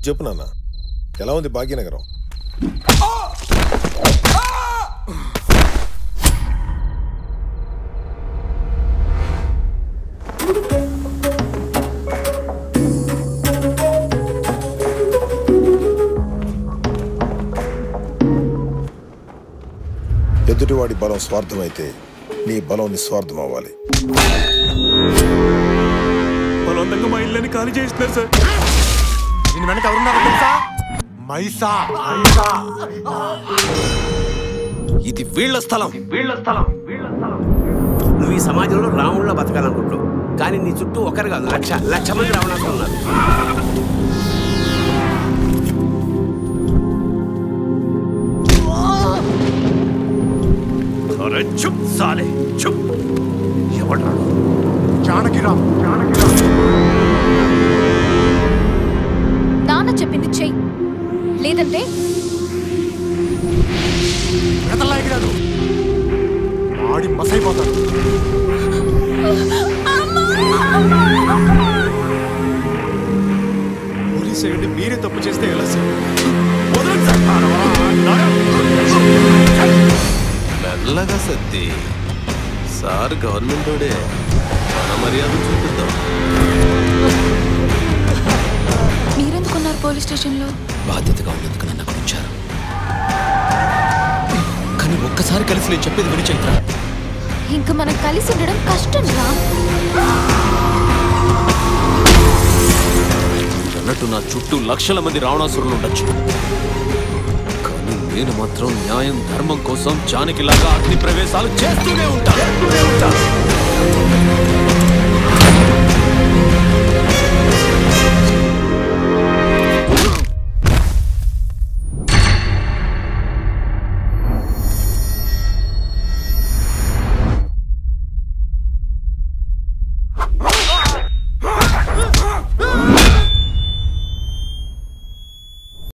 చెప్పు నాన్న, ఎలా ఉంది భాగ్యనగరం? ఎదుటివాడి బలం స్వార్థమైతే నీ బలం నిస్వార్థం అవ్వాలి. బలవంతంగా మా ఇల్లని ఖాళీ చేస్తున్నారు సార్. దీని వెనక ఎవరున్నారో తెలుసా? మైసా. ఇది వీళ్ళ స్థలం. నువ్వు ఈ సమాజంలో రాముళ్ళ బతకాలనుకుంటావు, కానీ నీ చుట్టూ ఒకరు కాదు, లక్ష మంది రావణాసులు ఉన్నారు. చుప్ సాలే చుప్. ఎవడ్రాడు? జానకిరామ్. నాన్న చెప్పింది చెయ్యి, లేదంటే ఎగరాదు, ఆడి మసైపోతాడు. పోలీసు అయ్యండి మీరే తప్పు చేస్తే ఎలా సార్? మెల్లగా సత్తి సార్ గవర్నమెంట్ వాడే, మన మర్యాద చూపిద్దాం. మీరెందుకున్నారు పోలీస్ స్టేషన్లో? బాధ్యతగా ఉండేందుకు నన్ను అక్కడ ఉంచారు. కానీ ఒక్కసారి కలిసి నేను చెప్పేది విని చైత్ర. ఇంకా మనం కలిసి ఉండడం కష్టం రా. అన్నట్టు నా చుట్టూ లక్షల మంది రావణాసురులు ఉండొచ్చు, కానీ నేను మాత్రం న్యాయం ధర్మం కోసం జానకిలాగా అగ్ని ప్రవేశాలు చేస్తూనే ఉంటాను.